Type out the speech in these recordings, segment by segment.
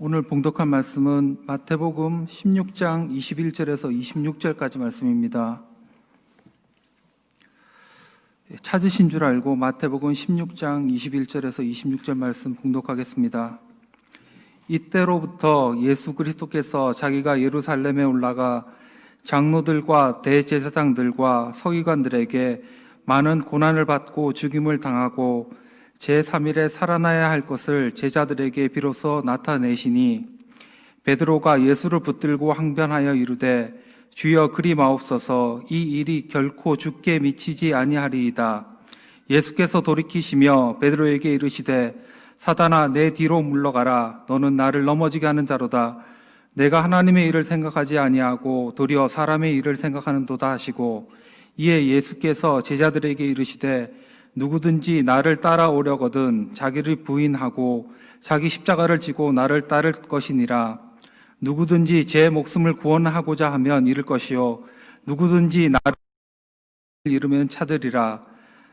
오늘 봉독한 말씀은 마태복음 16장 21절에서 26절까지 말씀입니다. 찾으신 줄 알고 마태복음 16장 21절에서 26절 말씀 봉독하겠습니다. 이때로부터 예수 그리스도께서 자기가 예루살렘에 올라가 장로들과 대제사장들과 서기관들에게 많은 고난을 받고 죽임을 당하고 제3일에 살아나야 할 것을 제자들에게 비로소 나타내시니, 베드로가 예수를 붙들고 항변하여 이르되 주여 그리 마옵소서, 이 일이 결코 죽게 미치지 아니하리이다. 예수께서 돌이키시며 베드로에게 이르시되 사단아 내 뒤로 물러가라. 너는 나를 넘어지게 하는 자로다. 내가 하나님의 일을 생각하지 아니하고 도리어 사람의 일을 생각하는도다 하시고, 이에 예수께서 제자들에게 이르시되 누구든지 나를 따라오려거든 자기를 부인하고 자기 십자가를 지고 나를 따를 것이니라. 누구든지 제 목숨을 구원하고자 하면 잃을 것이요 누구든지 나를 잃으면 찾으리라.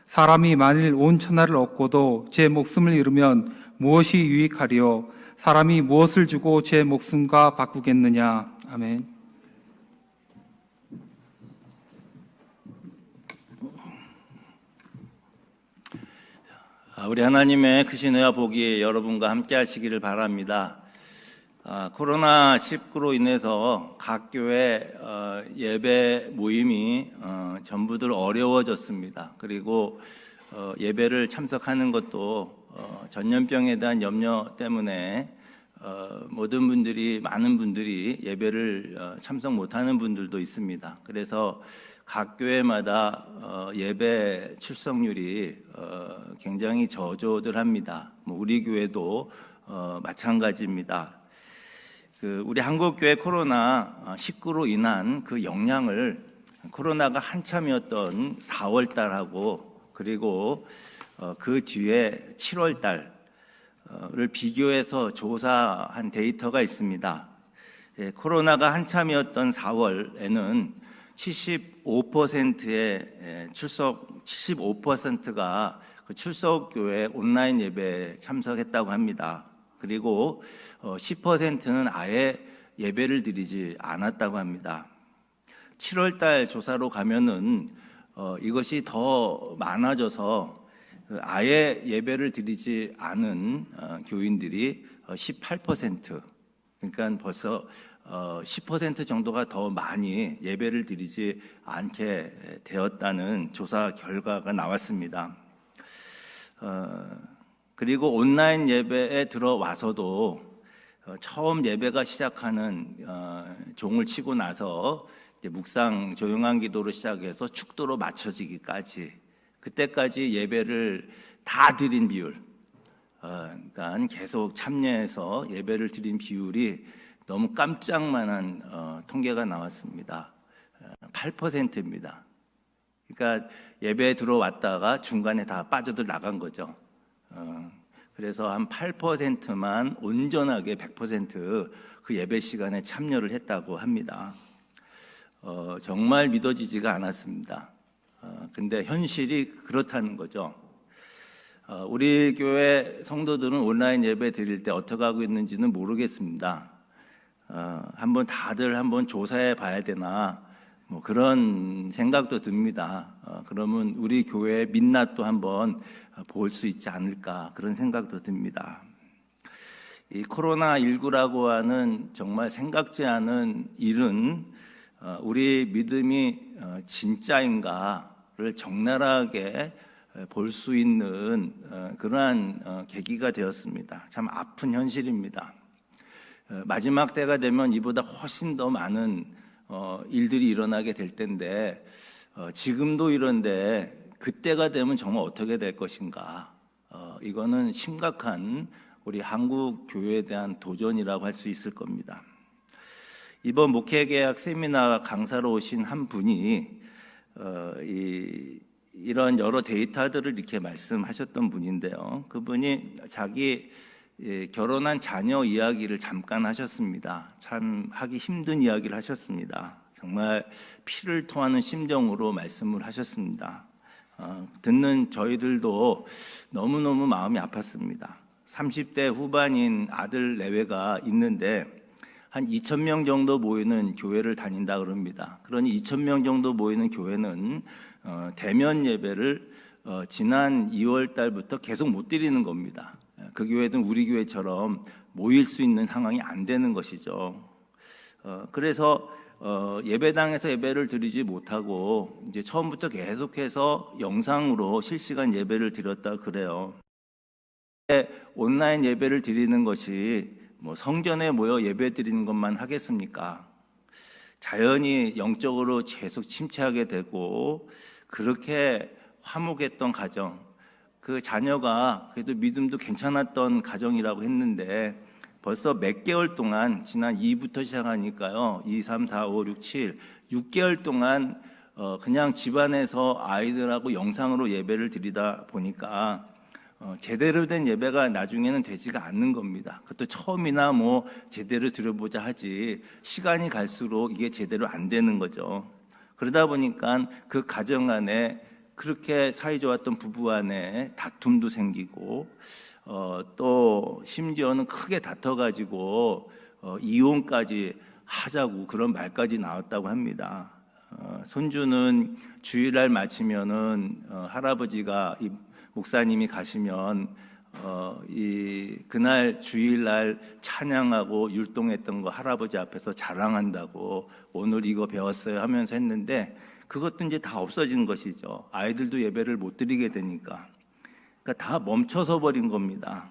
사람이 만일 온 천하를 얻고도 제 목숨을 잃으면 무엇이 유익하리요? 사람이 무엇을 주고 제 목숨과 바꾸겠느냐? 아멘. 우리 하나님의 크신 은혜와 복이 여러분과 함께 하시기를 바랍니다. 코로나19로 인해서 각 교회 예배 모임이 전부들 어려워졌습니다. 그리고 예배를 참석하는 것도 전염병에 대한 염려 때문에 많은 분들이 예배를 참석 못하는 분들도 있습니다. 그래서 각 교회마다 예배 출석률이 굉장히 저조들합니다. 우리 교회도 마찬가지입니다. 우리 한국교회 코로나19로 인한 그 영향을 코로나가 한참이었던 4월 달하고 그리고 그 뒤에 7월 달을 비교해서 조사한 데이터가 있습니다. 코로나가 한참이었던 4월에는 75%가 그 출석교회 온라인 예배에 참석했다고 합니다. 그리고 10%는 아예 예배를 드리지 않았다고 합니다. 7월 달 조사로 가면은 이것이 더 많아져서 아예 예배를 드리지 않은 교인들이 18%, 그러니까 벌써 10% 정도가 더 많이 예배를 드리지 않게 되었다는 조사 결과가 나왔습니다. 그리고 온라인 예배에 들어와서도 처음 예배가 시작하는 종을 치고 나서 묵상 조용한 기도로 시작해서 축도로 맞춰지기까지, 그때까지 예배를 다 드린 비율, 그러니까 계속 참여해서 예배를 드린 비율이 너무 깜짝만한 통계가 나왔습니다. 8%입니다. 그러니까 예배에 들어왔다가 중간에 다 빠져들 나간 거죠. 그래서 한 8%만 온전하게 100% 예배 시간에 참여를 했다고 합니다. 정말 믿어지지가 않았습니다. 근데 현실이 그렇다는 거죠. 우리 교회 성도들은 온라인 예배 드릴 때 어떻게 하고 있는지는 모르겠습니다. 다들 한번 조사해 봐야 되나, 그런 생각도 듭니다. 그러면 우리 교회의 민낯도 한번 볼 수 있지 않을까, 그런 생각도 듭니다. 이 코로나19라고 하는 정말 생각지 않은 일은 우리 믿음이 진짜인가를 적나라하게 볼 수 있는 그러한 계기가 되었습니다. 참 아픈 현실입니다. 마지막 때가 되면 이보다 훨씬 더 많은 일들이 일어나게 될 텐데, 지금도 이런데 그때가 되면 정말 어떻게 될 것인가, 이거는 심각한 우리 한국 교회에 대한 도전이라고 할 수 있을 겁니다. 이번 목회개혁 세미나 강사로 오신 한 분이 이런 여러 데이터들을 이렇게 말씀하셨던 분인데요. 그분이 자기 결혼한 자녀 이야기를 잠깐 하셨습니다. 참 하기 힘든 이야기를 하셨습니다. 정말 피를 토하는 심정으로 말씀을 하셨습니다. 듣는 저희들도 너무너무 마음이 아팠습니다. 30대 후반인 아들 내외가 있는데 한 2,000명 정도 모이는 교회를 다닌다 그럽니다. 그러니 2,000명 정도 모이는 교회는 대면 예배를 지난 2월 달부터 계속 못 드리는 겁니다. 그 교회는 우리 교회처럼 모일 수 있는 상황이 안 되는 것이죠. 그래서 예배당에서 예배를 드리지 못하고 이제 처음부터 계속해서 영상으로 실시간 예배를 드렸다 그래요. 온라인 예배를 드리는 것이 뭐 성전에 모여 예배 드리는 것만 하겠습니까? 자연히 영적으로 계속 침체하게 되고 그렇게 화목했던 가정, 그 자녀가 그래도 믿음도 괜찮았던 가정이라고 했는데 벌써 몇 개월 동안 지난 2부터 시작하니까요. 2, 3, 4, 5, 6, 7, 6개월 동안 그냥 집안에서 아이들하고 영상으로 예배를 드리다 보니까 제대로 된 예배가 나중에는 되지가 않는 겁니다. 그것도 처음이나 뭐 제대로 드려보자 하지 시간이 갈수록 이게 제대로 안 되는 거죠. 그러다 보니까 그 가정 안에 그렇게 사이 좋았던 부부 안에 다툼도 생기고 또 심지어는 크게 다퉈가지고 이혼까지 하자고 그런 말까지 나왔다고 합니다. 손주는 주일날 마치면은 할아버지가 목사님이 가시면 그날 주일날 찬양하고 율동했던 거 할아버지 앞에서 자랑한다고 오늘 이거 배웠어요 하면서 했는데 그것도 이제 다 없어진 것이죠. 아이들도 예배를 못 드리게 되니까. 그러니까 다 멈춰서 버린 겁니다.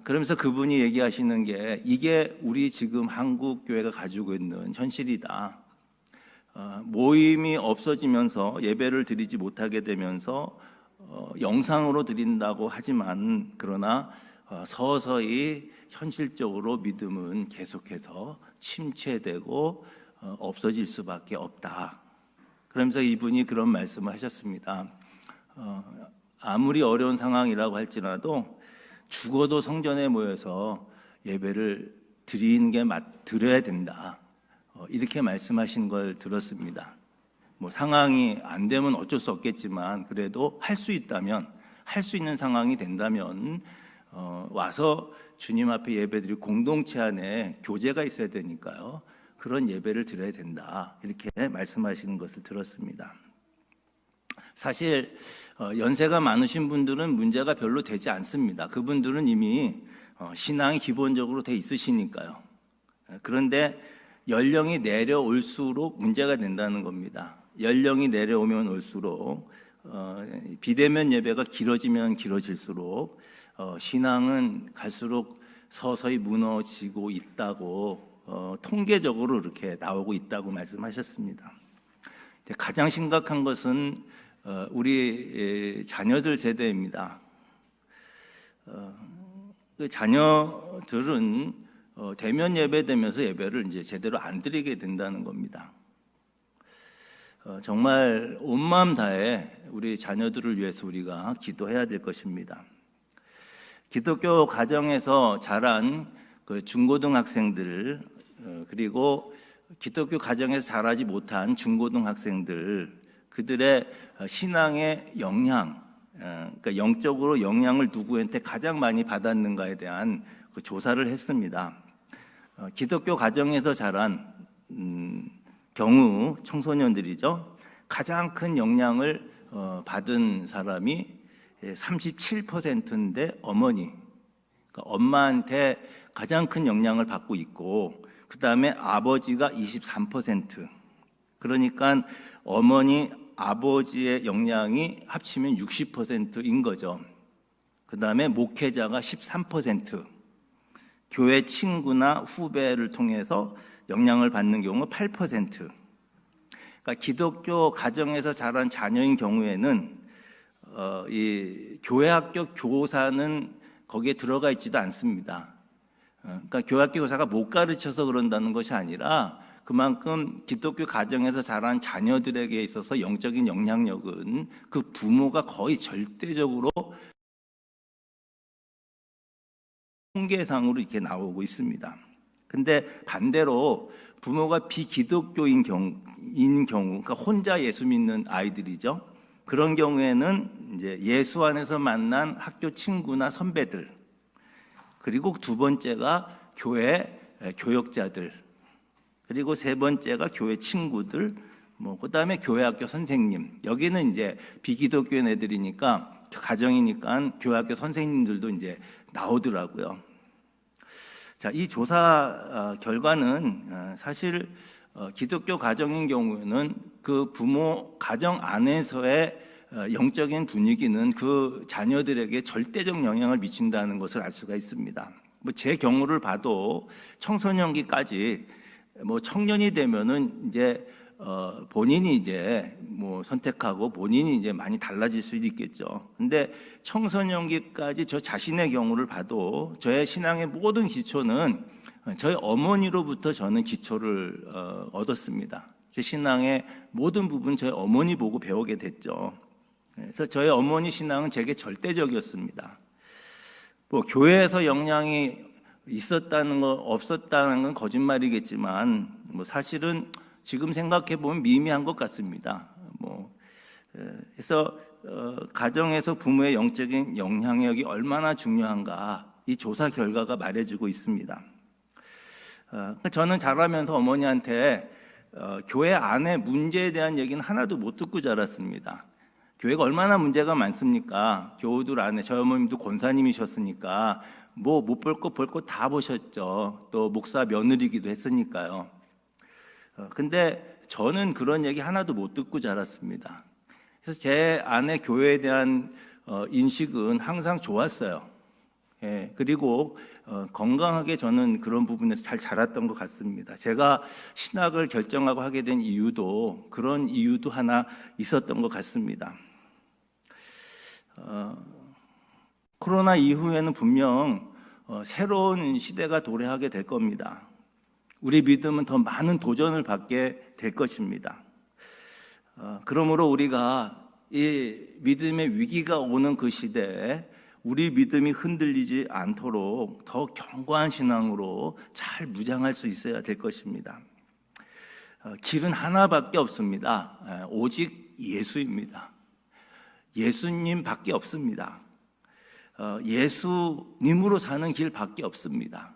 그러면서 그분이 얘기하시는 게 이게 우리 지금 한국 교회가 가지고 있는 현실이다. 모임이 없어지면서 예배를 드리지 못하게 되면서 영상으로 드린다고 하지만 그러나 서서히 현실적으로 믿음은 계속해서 침체되고 없어질 수밖에 없다. 그러면서 이분이 그런 말씀을 하셨습니다. 아무리 어려운 상황이라고 할지라도 죽어도 성전에 모여서 예배를 드려야 된다. 이렇게 말씀하신 걸 들었습니다. 뭐 상황이 안 되면 어쩔 수 없겠지만 그래도 할 수 있다면 할 수 있는 상황이 된다면 와서 주님 앞에 예배드릴 공동체 안에 교제가 있어야 되니까요. 그런 예배를 드려야 된다. 이렇게 말씀하시는 것을 들었습니다. 사실 연세가 많으신 분들은 문제가 별로 되지 않습니다. 그분들은 이미 신앙이 기본적으로 돼 있으시니까요. 그런데 연령이 내려올수록 문제가 된다는 겁니다. 연령이 내려오면 올수록 비대면 예배가 길어지면 길어질수록 신앙은 갈수록 서서히 무너지고 있다고 통계적으로 이렇게 나오고 있다고 말씀하셨습니다. 가장 심각한 것은 우리 자녀들 세대입니다. 그 자녀들은 대면 예배 되면서 예배를 이제 제대로 안 드리게 된다는 겁니다. 정말 온 마음 다해 우리 자녀들을 위해서 우리가 기도해야 될 것입니다. 기독교 가정에서 자란 그 중고등학생들 그리고 기독교 가정에서 자라지 못한 중고등학생들 그들의 신앙의 영향, 그러니까 영적으로 영향을 누구한테 가장 많이 받았는가에 대한 그 조사를 했습니다. 기독교 가정에서 자란 경우 청소년들이죠. 가장 큰 영향을 받은 사람이 37%인데 어머니, 그러니까 엄마한테 가장 큰 영향을 받고 있고 그 다음에 아버지가 23%. 그러니까 어머니, 아버지의 영향이 합치면 60%인 거죠. 그 다음에 목회자가 13%, 교회 친구나 후배를 통해서 영향을 받는 경우 8%. 그러니까 기독교 가정에서 자란 자녀인 경우에는 이 교회 학교 교사는 거기에 들어가 있지도 않습니다. 그러니까 교회 학교 교사가 못 가르쳐서 그런다는 것이 아니라 그만큼 기독교 가정에서 자란 자녀들에게 있어서 영적인 영향력은 그 부모가 거의 절대적으로 통계상으로 이렇게 나오고 있습니다. 근데 반대로 부모가 비기독교인 경우, 그러니까 혼자 예수 믿는 아이들이죠. 그런 경우에는 이제 예수 안에서 만난 학교 친구나 선배들, 그리고 두 번째가 교회 교역자들, 그리고 세 번째가 교회 친구들, 그다음에 교회 학교 선생님. 여기는 이제 비기독교인 애들이니까 가정이니까 교회 학교 선생님들도 이제 나오더라고요. 자, 이 조사 결과는 사실 기독교 가정인 경우에는 그 부모 가정 안에서의 영적인 분위기는 그 자녀들에게 절대적 영향을 미친다는 것을 알 수가 있습니다. 제 경우를 봐도 청소년기까지 청년이 되면은 이제 본인이 이제 선택하고 본인이 이제 많이 달라질 수도 있겠죠. 근데 청소년기까지 저 자신의 경우를 봐도 저의 신앙의 모든 기초는 저희 어머니로부터 저는 기초를 얻었습니다. 제 신앙의 모든 부분 저희 어머니 보고 배우게 됐죠. 그래서 저희 어머니 신앙은 제게 절대적이었습니다. 교회에서 영향이 있었다는 거 없었다는 건 거짓말이겠지만 사실은 지금 생각해 보면 미미한 것 같습니다. 그래서 가정에서 부모의 영적인 영향력이 얼마나 중요한가 이 조사 결과가 말해주고 있습니다. 저는 자라면서 어머니한테 교회 안에 문제에 대한 얘기는 하나도 못 듣고 자랐습니다. 교회가 얼마나 문제가 많습니까? 교우들 안에 저희 어머님도 권사님이셨으니까 못 볼 거 볼 거 다 보셨죠. 또 목사 며느리기도 했으니까요. 근데 저는 그런 얘기 하나도 못 듣고 자랐습니다. 그래서 제 안에 교회에 대한 인식은 항상 좋았어요. 그리고 건강하게 저는 그런 부분에서 잘 자랐던 것 같습니다. 제가 신학을 결정하고 하게 된 이유도 그런 이유도 하나 있었던 것 같습니다. 코로나 이후에는 분명 새로운 시대가 도래하게 될 겁니다. 우리 믿음은 더 많은 도전을 받게 될 것입니다. 그러므로 우리가 이 믿음의 위기가 오는 그 시대에 우리 믿음이 흔들리지 않도록 더 견고한 신앙으로 잘 무장할 수 있어야 될 것입니다. 길은 하나밖에 없습니다. 오직 예수입니다. 예수님밖에 없습니다. 예수님으로 사는 길밖에 없습니다.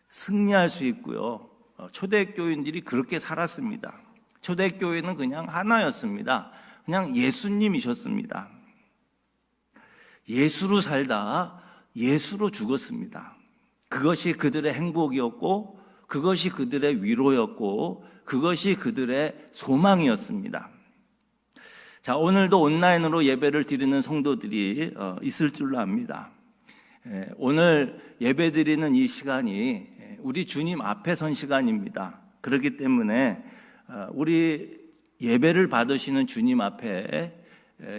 승리할 수 있고요. 초대교인들이 그렇게 살았습니다. 초대교회는 그냥 하나였습니다. 그냥 예수님이셨습니다. 예수로 살다 예수로 죽었습니다. 그것이 그들의 행복이었고, 그것이 그들의 위로였고, 그것이 그들의 소망이었습니다. 자, 오늘도 온라인으로 예배를 드리는 성도들이 있을 줄로 압니다. 오늘 예배 드리는 이 시간이 우리 주님 앞에 선 시간입니다. 그렇기 때문에 우리 예배를 받으시는 주님 앞에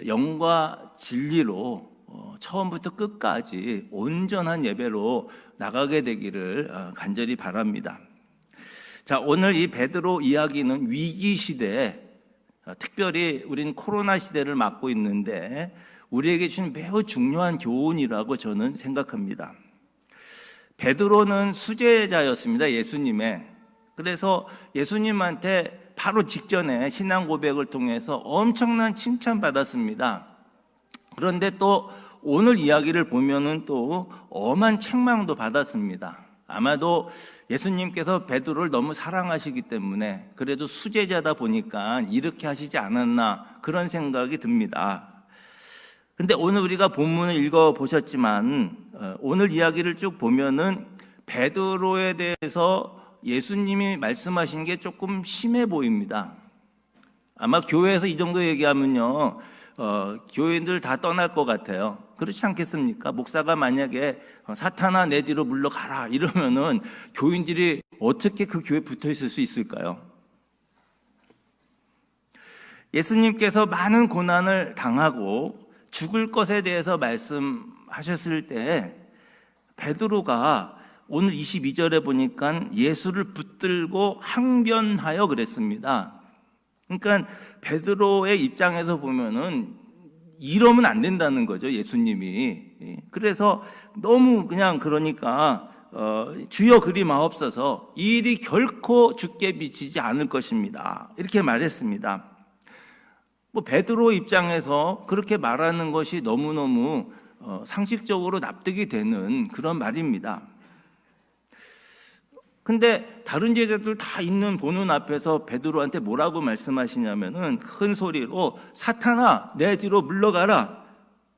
영과 진리로 처음부터 끝까지 온전한 예배로 나가게 되기를 간절히 바랍니다. 자, 오늘 이 베드로 이야기는 위기 시대에, 특별히 우리는 코로나 시대를 맞고 있는데 우리에게 주신 매우 중요한 교훈이라고 저는 생각합니다. 베드로는 수제자였습니다. 예수님의. 그래서 예수님한테 바로 직전에 신앙 고백을 통해서 엄청난 칭찬받았습니다. 그런데 또 오늘 이야기를 보면은 또 엄한 책망도 받았습니다. 아마도 예수님께서 베드로를 너무 사랑하시기 때문에 그래도 수제자다 보니까 이렇게 하시지 않았나 그런 생각이 듭니다. 근데 오늘 우리가 본문을 읽어보셨지만 오늘 이야기를 쭉 보면은 베드로에 대해서 예수님이 말씀하신 게 조금 심해 보입니다. 아마 교회에서 이 정도 얘기하면요 교인들 다 떠날 것 같아요. 그렇지 않겠습니까? 목사가 만약에 사탄아 내 뒤로 물러가라 이러면은 교인들이 어떻게 그 교회에 붙어 있을 수 있을까요? 예수님께서 많은 고난을 당하고 죽을 것에 대해서 말씀하셨을 때 베드로가 오늘 22절에 보니까 예수를 붙들고 항변하여 그랬습니다. 그러니까 베드로의 입장에서 보면은 이러면 안 된다는 거죠, 예수님이. 그래서 너무 그냥 그러니까 주여 그리 마옵소서, 이 일이 결코 주께 미치지 않을 것입니다. 이렇게 말했습니다. 뭐 베드로 입장에서 그렇게 말하는 것이 너무너무 상식적으로 납득이 되는 그런 말입니다. 근데 다른 제자들 다 있는 보는 앞에서 베드로한테 뭐라고 말씀하시냐면은 큰 소리로 사탄아 내 뒤로 물러가라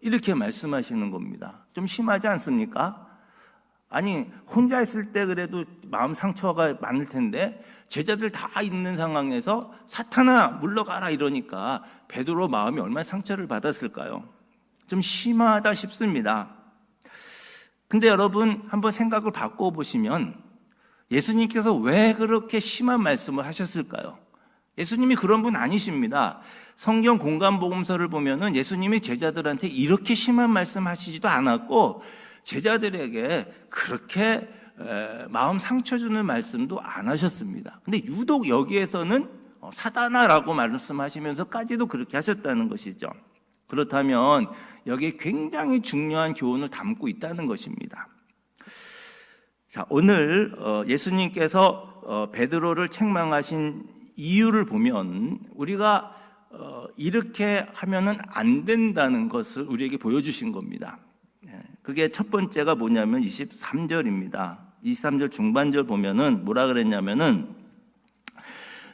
이렇게 말씀하시는 겁니다. 좀 심하지 않습니까? 아니 혼자 있을 때 그래도 마음 상처가 많을 텐데 제자들 다 있는 상황에서 사탄아 물러가라 이러니까 베드로 마음이 얼마나 상처를 받았을까요? 좀 심하다 싶습니다. 근데 여러분 한번 생각을 바꿔보시면 예수님께서 왜 그렇게 심한 말씀을 하셨을까요? 예수님이 그런 분 아니십니다. 성경 공간복음서를 보면은 예수님이 제자들한테 이렇게 심한 말씀 하시지도 않았고 제자들에게 그렇게 마음 상처 주는 말씀도 안 하셨습니다. 근데 유독 여기에서는 사단아라고 말씀하시면서까지도 그렇게 하셨다는 것이죠. 그렇다면 여기에 굉장히 중요한 교훈을 담고 있다는 것입니다. 자, 오늘 예수님께서 베드로를 책망하신 이유를 보면 우리가 이렇게 하면은 안 된다는 것을 우리에게 보여주신 겁니다. 그게 첫 번째가 뭐냐면 23절입니다. 23절 중반절 보면은 뭐라 그랬냐면은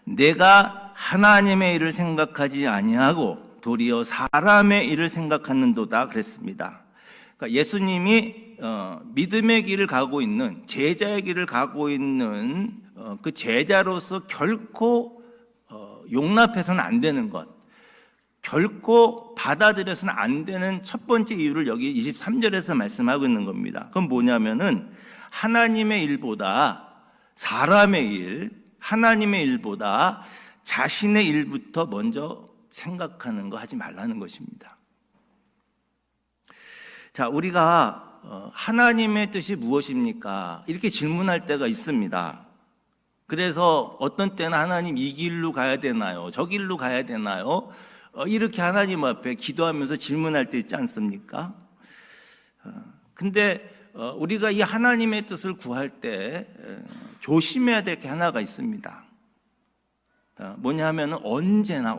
내가 하나님의 일을 생각하지 아니하고 도리어 사람의 일을 생각하는도다 그랬습니다. 그러니까 예수님이 믿음의 길을 가고 있는 제자의 길을 가고 있는 그 제자로서 결코 용납해서는 안 되는 것, 결코 받아들여서는 안 되는 첫 번째 이유를 여기 23절에서 말씀하고 있는 겁니다. 그건 뭐냐면은 하나님의 일보다 사람의 일, 하나님의 일보다 자신의 일부터 먼저 생각하는 거 하지 말라는 것입니다. 자, 우리가 하나님의 뜻이 무엇입니까? 이렇게 질문할 때가 있습니다. 그래서 어떤 때는 하나님 이 길로 가야 되나요? 저 길로 가야 되나요? 이렇게 하나님 앞에 기도하면서 질문할 때 있지 않습니까? 근데 우리가 이 하나님의 뜻을 구할 때 조심해야 될 게 하나가 있습니다. 뭐냐 하면 언제나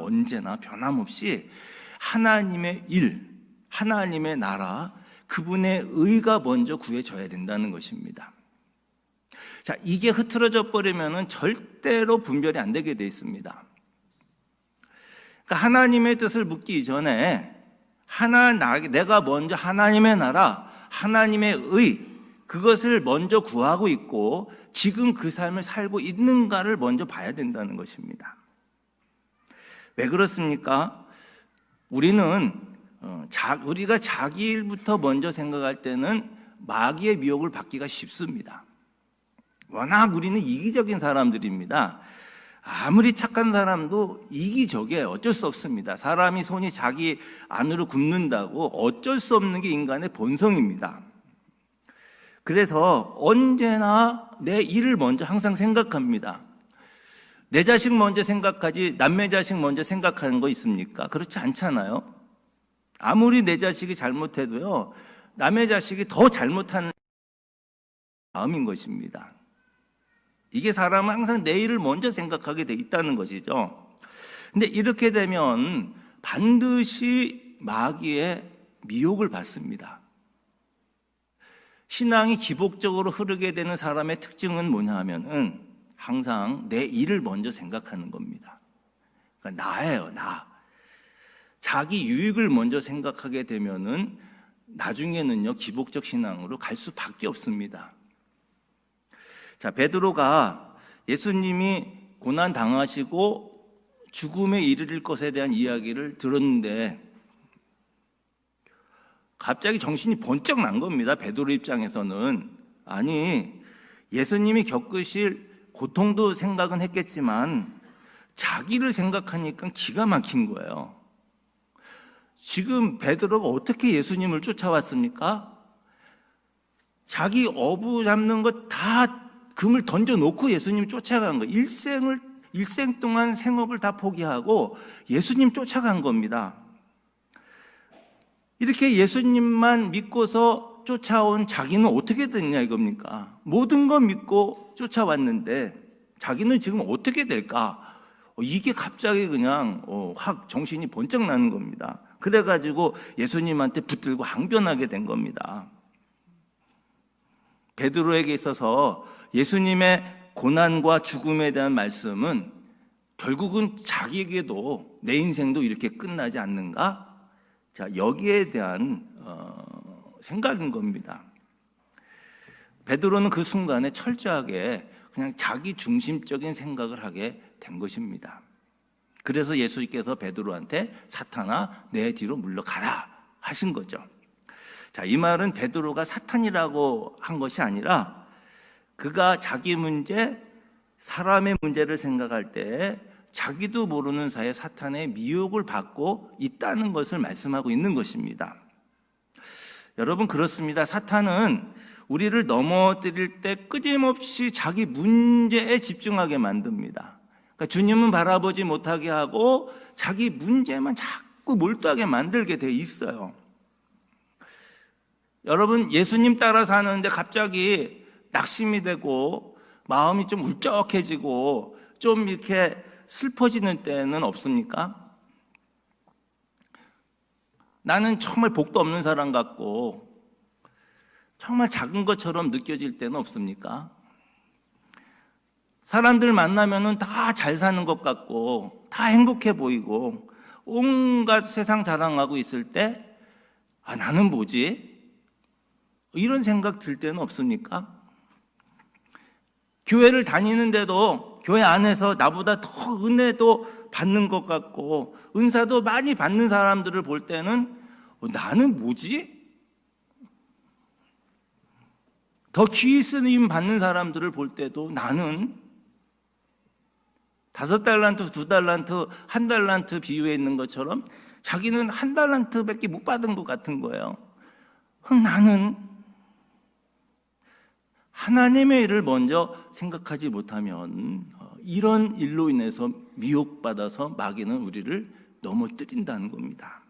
변함없이 하나님의 일, 하나님의 나라, 그분의 의가 먼저 구해져야 된다는 것입니다. 자, 이게 흐트러져 버리면은 절대로 분별이 안 되게 돼 있습니다. 그러니까 하나님의 뜻을 묻기 전에 내가 먼저 하나님의 나라, 하나님의 의, 그것을 먼저 구하고 있고 지금 그 삶을 살고 있는가를 먼저 봐야 된다는 것입니다. 왜 그렇습니까? 우리가 자기 일부터 먼저 생각할 때는 마귀의 미혹을 받기가 쉽습니다. 워낙 우리는 이기적인 사람들입니다. 아무리 착한 사람도 이기적이에요. 어쩔 수 없습니다. 사람이 손이 자기 안으로 굽는다고 어쩔 수 없는 게 인간의 본성입니다. 그래서 언제나 내 일을 먼저 항상 생각합니다. 내 자식 먼저 생각하지 남의 자식 먼저 생각하는 거 있습니까? 그렇지 않잖아요. 아무리 내 자식이 잘못해도요, 남의 자식이 더 잘못하는 마음인 것입니다. 이게 사람은 항상 내 일을 먼저 생각하게 돼 있다는 것이죠. 근데 이렇게 되면 반드시 마귀의 미혹을 받습니다. 신앙이 기복적으로 흐르게 되는 사람의 특징은 뭐냐 하면은 항상 내 일을 먼저 생각하는 겁니다. 그러니까 나예요, 나. 자기 유익을 먼저 생각하게 되면은 나중에는요, 기복적 신앙으로 갈 수밖에 없습니다. 자, 베드로가 예수님이 고난 당하시고 죽음에 이르릴 것에 대한 이야기를 들었는데 갑자기 정신이 번쩍 난 겁니다. 베드로 입장에서는. 아니, 예수님이 겪으실 고통도 생각은 했겠지만 자기를 생각하니까 기가 막힌 거예요. 지금 베드로가 어떻게 예수님을 쫓아왔습니까? 자기 어부 잡는 거 다 금을 던져놓고 예수님 쫓아간 거예요. 일생 동안 생업을 다 포기하고 예수님 쫓아간 겁니다. 이렇게 예수님만 믿고서 쫓아온 자기는 어떻게 됐냐 이겁니까? 모든 거 믿고 쫓아왔는데 자기는 지금 어떻게 될까? 이게 갑자기 그냥 확 정신이 번쩍 나는 겁니다. 그래가지고 예수님한테 붙들고 항변하게 된 겁니다. 베드로에게 있어서 예수님의 고난과 죽음에 대한 말씀은 결국은 자기에게도 내 인생도 이렇게 끝나지 않는가? 자, 여기에 대한 생각인 겁니다. 베드로는 그 순간에 철저하게 그냥 자기 중심적인 생각을 하게 된 것입니다. 그래서 예수님께서 베드로한테 사탄아 내 뒤로 물러가라 하신 거죠. 자, 이 말은 베드로가 사탄이라고 한 것이 아니라 그가 자기 문제, 사람의 문제를 생각할 때 자기도 모르는 사이에 사탄의 미혹을 받고 있다는 것을 말씀하고 있는 것입니다. 여러분, 그렇습니다. 사탄은 우리를 넘어뜨릴 때 끊임없이 자기 문제에 집중하게 만듭니다. 그러니까 주님은 바라보지 못하게 하고 자기 문제만 자꾸 몰두하게 만들게 돼 있어요. 여러분, 예수님 따라 사는데 갑자기 낙심이 되고 마음이 좀 울적해지고 좀 이렇게 슬퍼지는 때는 없습니까? 나는 정말 복도 없는 사람 같고 정말 작은 것처럼 느껴질 때는 없습니까? 사람들 만나면은 다 잘 사는 것 같고 다 행복해 보이고 온갖 세상 자랑하고 있을 때 나는 뭐지? 이런 생각 들 때는 없습니까? 교회를 다니는데도 교회 안에서 나보다 더 은혜도 받는 것 같고 은사도 많이 받는 사람들을 볼 때는 나는 뭐지? 더 귀히 쓰임 받는 사람들을 볼 때도 나는 5달란트, 2달란트, 1달란트 비유에 있는 것처럼 자기는 1달란트밖에 못 받은 것 같은 거예요. 나는 하나님의 일을 먼저 생각하지 못하면 이런 일로 인해서 미혹받아서 마귀는 우리를 넘어뜨린다는 겁니다.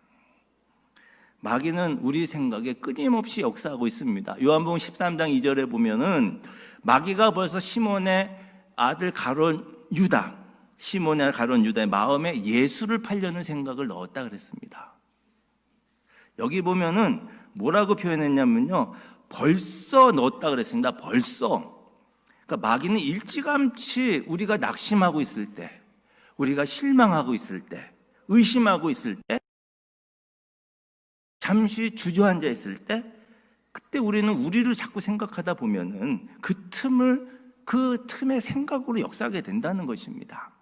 마귀는 우리 생각에 끊임없이 역사하고 있습니다. 요한복음 13장 2절에 보면은 마귀가 벌써 시몬의 아들 가룟 유다, 시몬의 가룟 유다의 마음에 예수를 팔려는 생각을 넣었다 그랬습니다. 여기 보면은 뭐라고 표현했냐면요, 벌써 넣었다 그랬습니다. 벌써. 그러니까 마귀는 일찌감치 우리가 낙심하고 있을 때, 우리가 실망하고 있을 때, 의심하고 있을 때, 잠시 주저앉아 있을 때, 그때 우리는 우리를 자꾸 생각하다 보면은 그 틈의 생각으로 역사하게 된다는 것입니다.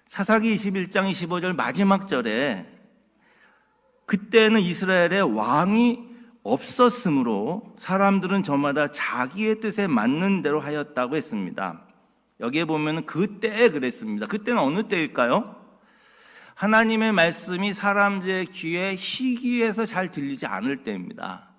사사기 21장 25절 마지막 절에 그때는 이스라엘의 왕이 없었으므로 사람들은 저마다 자기의 뜻에 맞는 대로 하였다고 했습니다. 여기에 보면 그때 그랬습니다. 그때는 어느 때일까요? 하나님의 말씀이 사람들의 귀에 희귀해서 잘 들리지 않을 때입니다.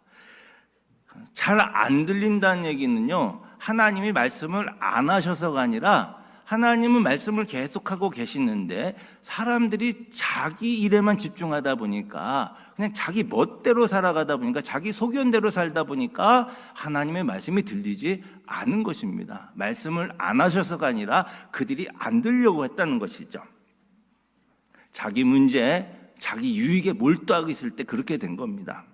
잘 안 들린다는 얘기는요, 하나님이 말씀을 안 하셔서가 아니라 하나님은 말씀을 계속하고 계시는데 사람들이 자기 일에만 집중하다 보니까 그냥 자기 멋대로 살아가다 보니까 자기 소견대로 살다 보니까 하나님의 말씀이 들리지 않은 것입니다. 말씀을 안 하셔서가 아니라 그들이 안 들으려고 했다는 것이죠. 자기 문제, 자기 유익에 몰두하고 있을 때 그렇게 된 겁니다.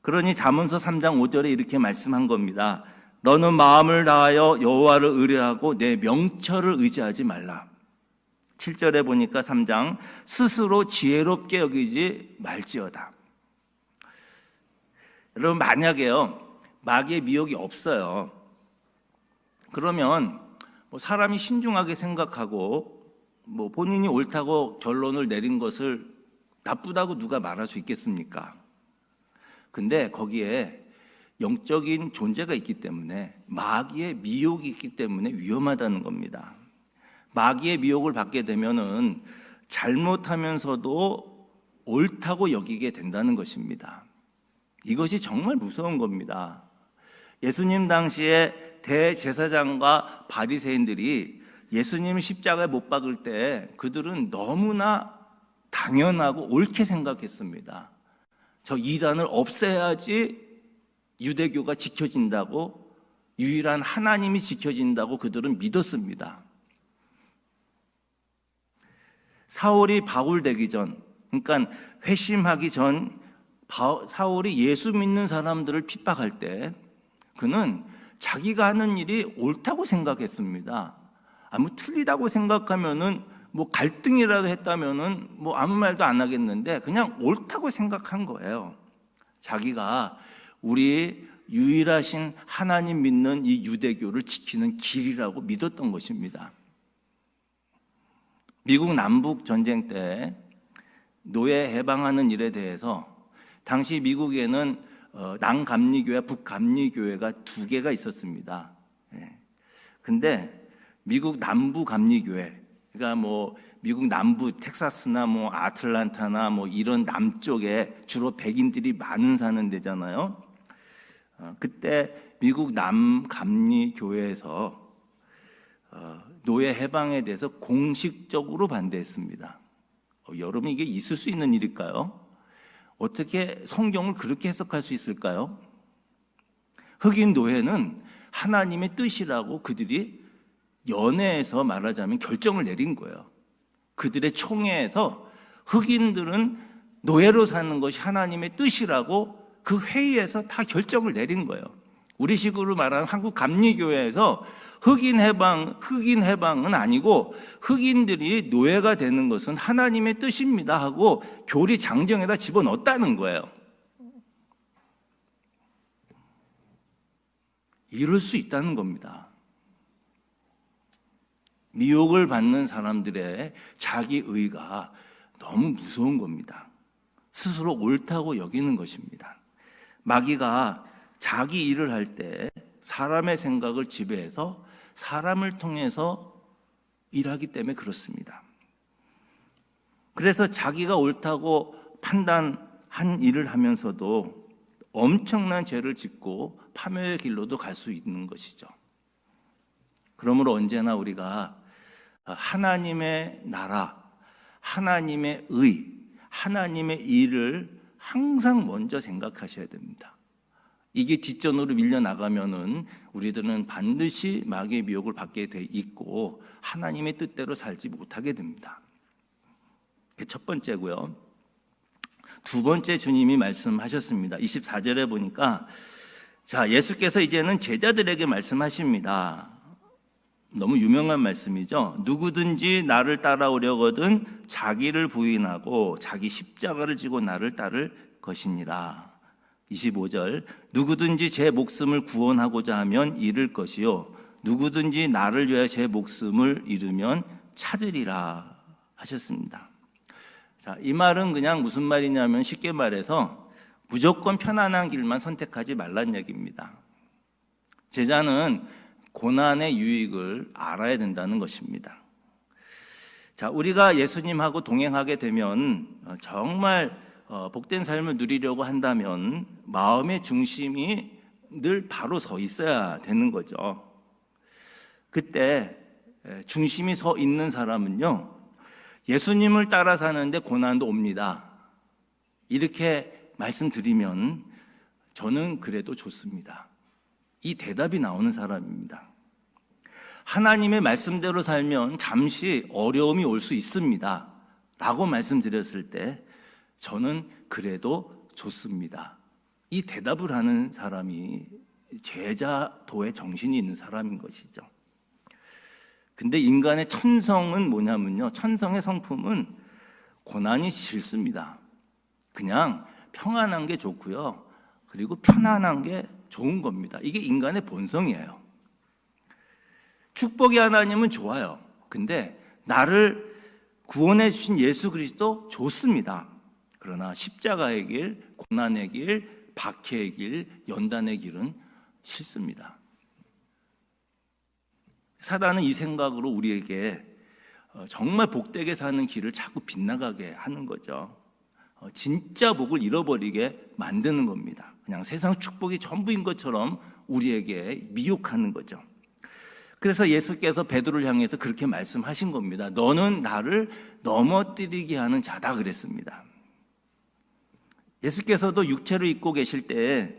그러니 잠언서 3장 5절에 이렇게 말씀한 겁니다. 너는 마음을 다하여 여호와를 의뢰하고 내 명철을 의지하지 말라. 7절에 보니까 3장 스스로 지혜롭게 여기지 말지어다. 여러분, 만약에요 마귀의 미혹이 없어요, 그러면 사람이 신중하게 생각하고 본인이 옳다고 결론을 내린 것을 나쁘다고 누가 말할 수 있겠습니까? 근데 거기에 영적인 존재가 있기 때문에, 마귀의 미혹이 있기 때문에 위험하다는 겁니다. 마귀의 미혹을 받게 되면은 잘못하면서도 옳다고 여기게 된다는 것입니다. 이것이 정말 무서운 겁니다. 예수님 당시에 대제사장과 바리새인들이 예수님을 십자가에 못 박을 때 그들은 너무나 당연하고 옳게 생각했습니다. 저 이단을 없애야지 유대교가 지켜진다고 유일한 하나님이 지켜진다고 그들은 믿었습니다. 사울이 바울 되기 전, 그러니까 회심하기 전 사울이 예수 믿는 사람들을 핍박할 때 그는 자기가 하는 일이 옳다고 생각했습니다. 뭐 틀리다고 생각하면은 뭐 갈등이라도 했다면은 뭐 아무 말도 안 하겠는데 그냥 옳다고 생각한 거예요. 자기가 우리 유일하신 하나님 믿는 이 유대교를 지키는 길이라고 믿었던 것입니다. 미국 남북 전쟁 때 노예 해방하는 일에 대해서 당시 미국에는 남감리교회와 북감리교회가 두 개가 있었습니다. 근데 미국 남부 감리교회, 그러니까 뭐 미국 남부 텍사스나 뭐 아틀란타나 뭐 이런 남쪽에 주로 백인들이 많은 사는 데잖아요. 그때 미국 남감리교회에서 노예 해방에 대해서 공식적으로 반대했습니다. 여러분, 이게 있을 수 있는 일일까요? 어떻게 성경을 그렇게 해석할 수 있을까요? 흑인 노예는 하나님의 뜻이라고 그들이 연회에서 말하자면 결정을 내린 거예요. 그들의 총회에서 흑인들은 노예로 사는 것이 하나님의 뜻이라고 그 회의에서 다 결정을 내린 거예요. 우리식으로 말하는 한국 감리교회에서 흑인 해방은 아니고 흑인들이 노예가 되는 것은 하나님의 뜻입니다 하고 교리 장정에다 집어넣었다는 거예요. 이럴 수 있다는 겁니다. 미혹을 받는 사람들의 자기의가 너무 무서운 겁니다. 스스로 옳다고 여기는 것입니다. 마귀가 자기 일을 할 때 사람의 생각을 지배해서 사람을 통해서 일하기 때문에 그렇습니다. 그래서 자기가 옳다고 판단한 일을 하면서도 엄청난 죄를 짓고 파멸의 길로도 갈 수 있는 것이죠. 그러므로 언제나 우리가 하나님의 나라, 하나님의 의, 하나님의 일을 항상 먼저 생각하셔야 됩니다. 이게 뒷전으로 밀려나가면은 우리들은 반드시 마귀의 미혹을 받게 돼 있고 하나님의 뜻대로 살지 못하게 됩니다. 그게 첫 번째고요. 두 번째 주님이 말씀하셨습니다. 24절에 보니까 예수께서 이제는 제자들에게 말씀하십니다. 너무 유명한 말씀이죠. 누구든지 나를 따라오려거든 자기를 부인하고 자기 십자가를 지고 나를 따를 것이니라. 25절, 누구든지 제 목숨을 구원하고자 하면 잃을 것이요 누구든지 나를 위하여 제 목숨을 잃으면 찾으리라 하셨습니다. 이 말은 그냥 무슨 말이냐면 쉽게 말해서 무조건 편안한 길만 선택하지 말란 얘기입니다. 제자는 고난의 유익을 알아야 된다는 것입니다. 우리가 예수님하고 동행하게 되면 정말 복된 삶을 누리려고 한다면 마음의 중심이 늘 바로 서 있어야 되는 거죠. 그때 중심이 서 있는 사람은요, 예수님을 따라 사는데 고난도 옵니다. 이렇게 말씀드리면 저는 그래도 좋습니다. 이 대답이 나오는 사람입니다. 하나님의 말씀대로 살면 잠시 어려움이 올 수 있습니다 라고 말씀드렸을 때 저는 그래도 좋습니다. 이 대답을 하는 사람이 제자도의 정신이 있는 사람인 것이죠. 근데 인간의 천성은 뭐냐면요, 천성의 성품은 고난이 싫습니다. 그냥 평안한 게 좋고요, 그리고 편안한 게 좋은 겁니다. 이게 인간의 본성이에요. 축복의 하나님은 좋아요. 근데 나를 구원해 주신 예수 그리스도 좋습니다. 그러나 십자가의 길, 고난의 길, 박해의 길, 연단의 길은 싫습니다. 사단은 이 생각으로 우리에게 정말 복되게 사는 길을 자꾸 빗나가게 하는 거죠. 진짜 복을 잃어버리게 만드는 겁니다. 그냥 세상 축복이 전부인 것처럼 우리에게 미혹하는 거죠. 그래서 예수께서 베드로를 향해서 그렇게 말씀하신 겁니다. 너는 나를 넘어뜨리게 하는 자다 그랬습니다. 예수께서도 육체를 입고 계실 때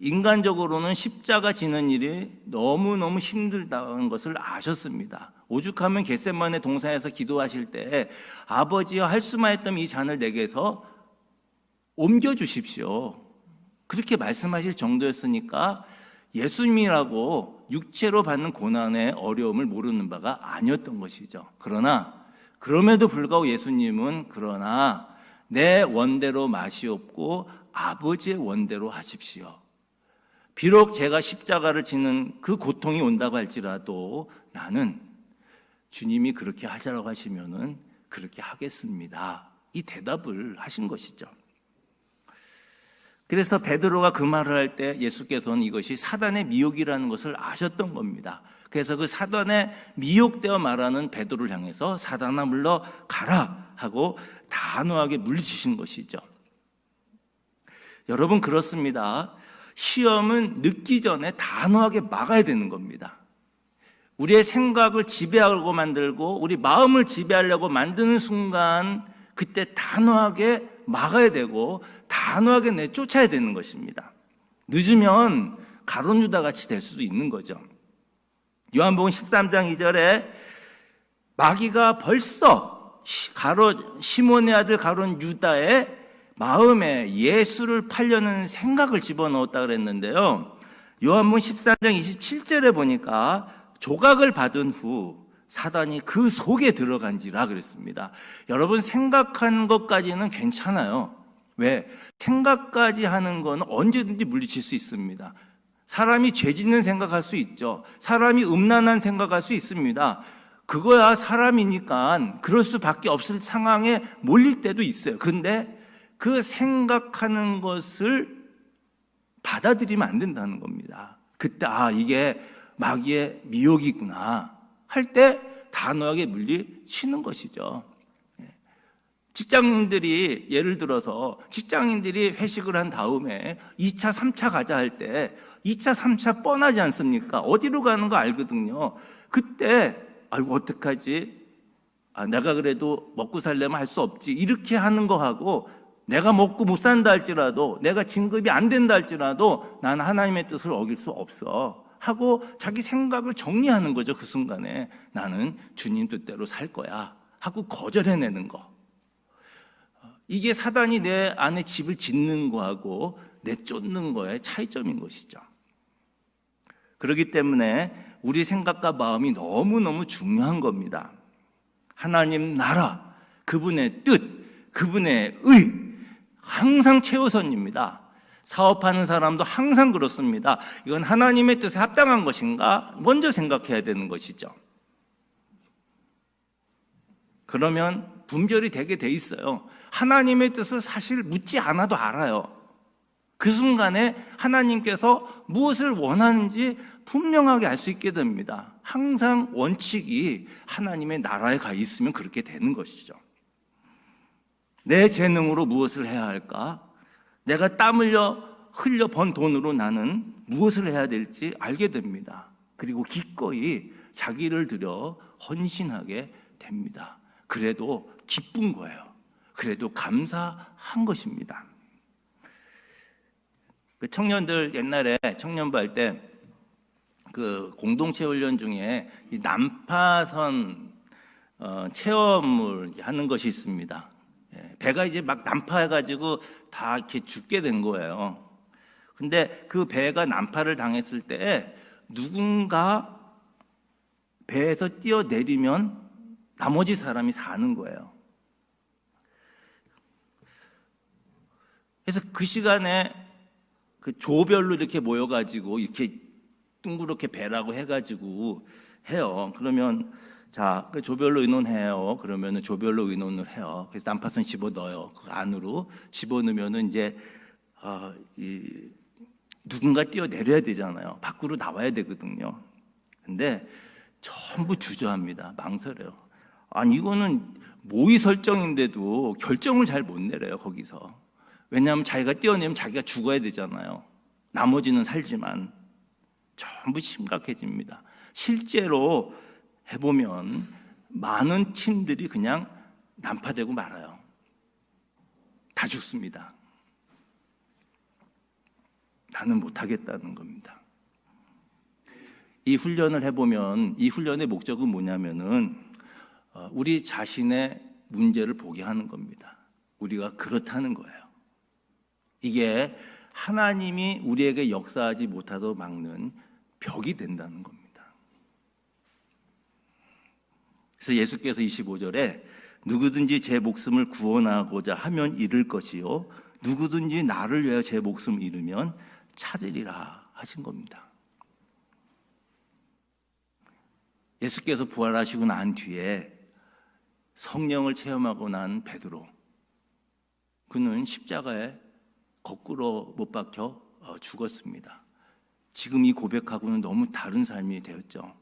인간적으로는 십자가 지는 일이 너무너무 힘들다는 것을 아셨습니다. 오죽하면 겟세마네 동산에서 기도하실 때 아버지여 할 수만 했던 이 잔을 내게서 옮겨주십시오. 그렇게 말씀하실 정도였으니까 예수님이라고 육체로 받는 고난의 어려움을 모르는 바가 아니었던 것이죠. 그럼에도 불구하고 예수님은 내 원대로 마시옵고 아버지의 원대로 하십시오. 비록 제가 십자가를 지는 그 고통이 온다고 할지라도 나는 주님이 그렇게 하시라고 하시면은 그렇게 하겠습니다. 이 대답을 하신 것이죠. 그래서 베드로가 그 말을 할 때 예수께서는 이것이 사단의 미혹이라는 것을 아셨던 겁니다. 그래서 그 사단에 미혹되어 말하는 베드로를 향해서 사단아 물러가라 하고 단호하게 물리치신 것이죠. 여러분 그렇습니다. 시험은 늦기 전에 단호하게 막아야 되는 겁니다. 우리의 생각을 지배하고 만들고 우리 마음을 지배하려고 만드는 순간 그때 단호하게 막아야 되고 단호하게 내쫓아야 되는 것입니다. 늦으면 가룟 유다 같이 될 수도 있는 거죠. 요한복음 13장 2절에 마귀가 벌써 시몬의 아들 가룟 유다의 마음에 예수를 팔려는 생각을 집어넣었다 그랬는데요. 요한복음 13장 27절에 보니까 조각을 받은 후 사단이 그 속에 들어간지라 그랬습니다. 여러분 생각한 것까지는 괜찮아요. 왜? 생각까지 하는 건 언제든지 물리칠 수 있습니다. 사람이 죄 짓는 생각할 수 있죠. 사람이 음란한 생각할 수 있습니다. 그거야 사람이니까 그럴 수밖에 없을 상황에 몰릴 때도 있어요. 그런데 그 생각하는 것을 받아들이면 안 된다는 겁니다. 그때 이게 마귀의 미혹이구나 할 때 단호하게 물리치는 것이죠. 직장인들이 예를 들어서 직장인들이 회식을 한 다음에 2차, 3차 가자 할 때 2차, 3차 뻔하지 않습니까? 어디로 가는 거 알거든요. 그때 아이고 어떡하지? 내가 그래도 먹고 살려면 할 수 없지. 이렇게 하는 거하고 내가 먹고 못 산다 할지라도 내가 진급이 안 된다 할지라도 난 하나님의 뜻을 어길 수 없어 하고 자기 생각을 정리하는 거죠. 그 순간에 나는 주님 뜻대로 살 거야 하고 거절해내는 거. 이게 사단이 내 안에 집을 짓는 거하고 내쫓는 거의 차이점인 것이죠. 그렇기 때문에 우리 생각과 마음이 너무너무 중요한 겁니다. 하나님 나라, 그분의 뜻, 그분의 의 항상 최우선입니다. 사업하는 사람도 항상 그렇습니다. 이건 하나님의 뜻에 합당한 것인가 먼저 생각해야 되는 것이죠. 그러면 분별이 되게 돼 있어요. 하나님의 뜻을 사실 묻지 않아도 알아요. 그 순간에 하나님께서 무엇을 원하는지 분명하게 알 수 있게 됩니다. 항상 원칙이 하나님의 나라에 가 있으면 그렇게 되는 것이죠. 내 재능으로 무엇을 해야 할까? 내가 땀 흘려 번 돈으로 나는 무엇을 해야 될지 알게 됩니다. 그리고 기꺼이 자기를 들여 헌신하게 됩니다. 그래도 기쁜 거예요. 그래도 감사한 것입니다. 청년들 옛날에 청년부 할 때 그 공동체 훈련 중에 이 난파선 체험을 하는 것이 있습니다. 배가 이제 막 난파해가지고 다 이렇게 죽게 된 거예요. 근데 그 배가 난파를 당했을 때 누군가 배에서 뛰어내리면 나머지 사람이 사는 거예요. 그래서 그 시간에 그 조별로 이렇게 모여가지고 이렇게 둥그렇게 배라고 해가지고 해요. 그러면 자, 그 조별로 의논해요. 그러면은 조별로 의논을 해요. 그래서 난파선 집어 넣어요. 그 안으로 집어 넣으면은 이제 누군가 뛰어내려야 되잖아요. 밖으로 나와야 되거든요. 근데 전부 주저합니다. 망설여요. 아니 이거는 모의 설정인데도 결정을 잘 못 내려요. 거기서. 왜냐하면 자기가 뛰어내면 자기가 죽어야 되잖아요. 나머지는 살지만 전부 심각해집니다. 실제로 해보면 많은 팀들이 그냥 난파되고 말아요. 다 죽습니다. 나는 못하겠다는 겁니다. 이 훈련을 해보면 이 훈련의 목적은 뭐냐면은 우리 자신의 문제를 보게 하는 겁니다. 우리가 그렇다는 거예요. 이게 하나님이 우리에게 역사하지 못하도록 막는 벽이 된다는 겁니다. 그래서 예수께서 25절에 누구든지 제 목숨을 구원하고자 하면 잃을 것이요 누구든지 나를 위하여 제 목숨을 잃으면 찾으리라 하신 겁니다. 예수께서 부활하시고 난 뒤에 성령을 체험하고 난 베드로, 그는 십자가에 거꾸로 못 박혀 죽었습니다. 지금 이 고백하고는 너무 다른 삶이 되었죠.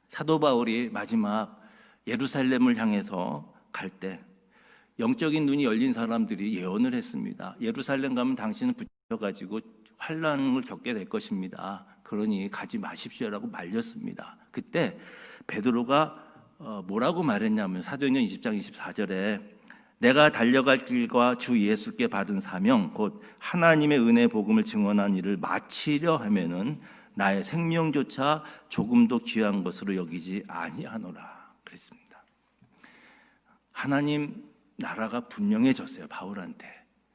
사도 바울이 마지막 예루살렘을 향해서 갈 때 영적인 눈이 열린 사람들이 예언을 했습니다. 예루살렘 가면 당신은 붙여가지고 환난을 겪게 될 것입니다. 그러니 가지 마십시오라고 말렸습니다. 그때 베드로가 뭐라고 말했냐면 사도행전 20장 24절에 내가 달려갈 길과 주 예수께 받은 사명 곧 하나님의 은혜 복음을 증언한 일을 마치려 하면은 나의 생명조차 조금도 귀한 것으로 여기지 아니하노라 그랬습니다. 하나님 나라가 분명해졌어요, 바울한테.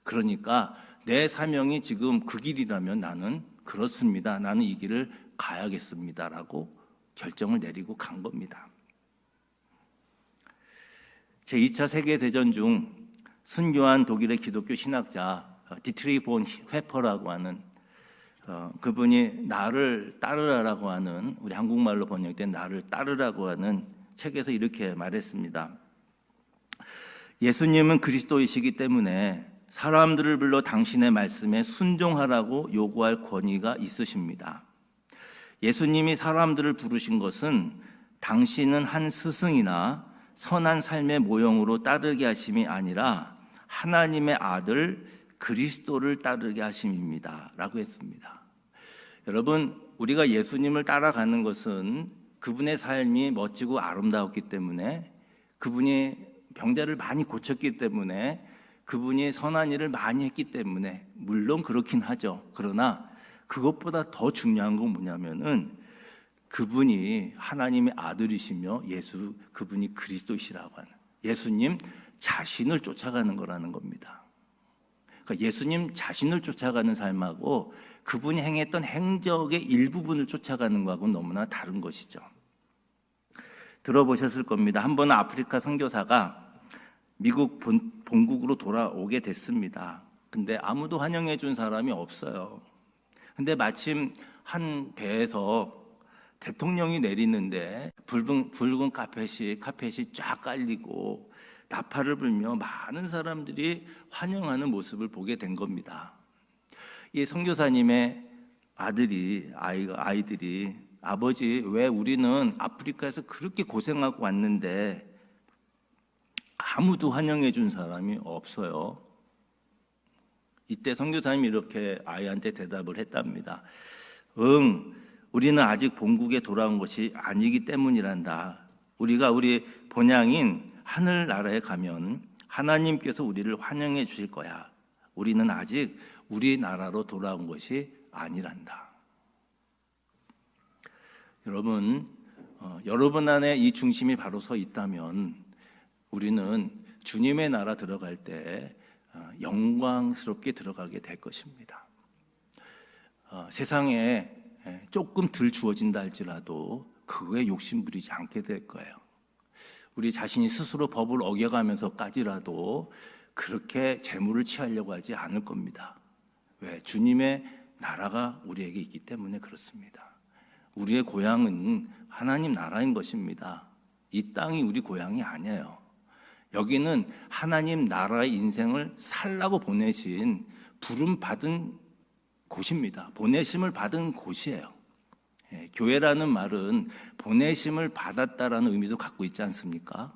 그러니까 내 사명이 지금 그 길이라면 나는 그렇습니다. 나는 이 길을 가야겠습니다라고 결정을 내리고 간 겁니다. 제2차 세계대전 중 순교한 독일의 기독교 신학자 디트리 본 회퍼라고 하는 그분이 나를 따르라라고 하는, 우리 한국말로 번역된 나를 따르라고 하는 책에서 이렇게 말했습니다. 예수님은 그리스도이시기 때문에 사람들을 불러 당신의 말씀에 순종하라고 요구할 권위가 있으십니다. 예수님이 사람들을 부르신 것은 당신은 한 스승이나 선한 삶의 모형으로 따르게 하심이 아니라 하나님의 아들 그리스도를 따르게 하심입니다 라고 했습니다. 여러분, 우리가 예수님을 따라가는 것은 그분의 삶이 멋지고 아름다웠기 때문에, 그분이 병자를 많이 고쳤기 때문에, 그분이 선한 일을 많이 했기 때문에, 물론 그렇긴 하죠. 그러나 그것보다 더 중요한 건 뭐냐면은 그분이 하나님의 아들이시며 그분이 그리스도시라고 하는 예수님 자신을 쫓아가는 거라는 겁니다. 그러니까 예수님 자신을 쫓아가는 삶하고 그분이 행했던 행적의 일부분을 쫓아가는 거하고는 너무나 다른 것이죠. 들어보셨을 겁니다. 한 번은 아프리카 선교사가 미국 본국으로 돌아오게 됐습니다. 근데 아무도 환영해 준 사람이 없어요. 근데 마침 한 배에서 대통령이 내리는데 붉은 카펫이 쫙 깔리고 나팔을 불며 많은 사람들이 환영하는 모습을 보게 된 겁니다. 이 선교사님의 아이들이 아버지, 왜 우리는 아프리카에서 그렇게 고생하고 왔는데 아무도 환영해 준 사람이 없어요. 이때 선교사님이 이렇게 아이한테 대답을 했답니다. 우리는 아직 본국에 돌아온 것이 아니기 때문이란다. 우리가 우리 본향인 하늘나라에 가면 하나님께서 우리를 환영해 주실 거야. 우리는 아직 우리나라로 돌아온 것이 아니란다. 여러분 안에 이 중심이 바로 서 있다면 우리는 주님의 나라 들어갈 때 영광스럽게 들어가게 될 것입니다. 세상에 조금 덜 주어진다 할지라도 그거에 욕심 부리지 않게 될 거예요. 우리 자신이 스스로 법을 어겨가면서까지라도 그렇게 재물을 취하려고 하지 않을 겁니다. 왜? 주님의 나라가 우리에게 있기 때문에 그렇습니다. 우리의 고향은 하나님 나라인 것입니다. 이 땅이 우리 고향이 아니에요. 여기는 하나님 나라의 인생을 살라고 보내신 부름 받은 곳입니다. 보내심을 받은 곳이에요. 교회라는 말은 보내심을 받았다라는 의미도 갖고 있지 않습니까?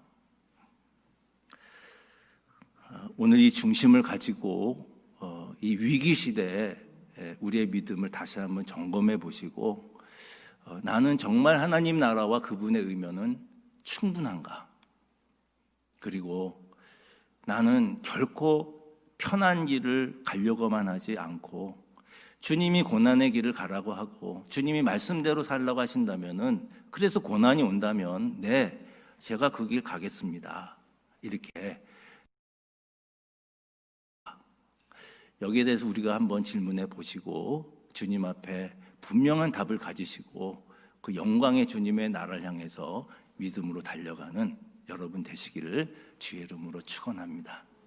오늘 이 중심을 가지고 이 위기 시대에 우리의 믿음을 다시 한번 점검해 보시고, 나는 정말 하나님 나라와 그분의 의면은 충분한가? 그리고 나는 결코 편한 길을 가려고만 하지 않고 주님이 고난의 길을 가라고 하고 주님이 말씀대로 살라고 하신다면은, 그래서 고난이 온다면 네, 제가 그 길 가겠습니다. 이렇게, 여기에 대해서 우리가 한번 질문해 보시고 주님 앞에 분명한 답을 가지시고 그 영광의 주님의 나라를 향해서 믿음으로 달려가는 여러분 되시기를 주의 이름으로 축원합니다.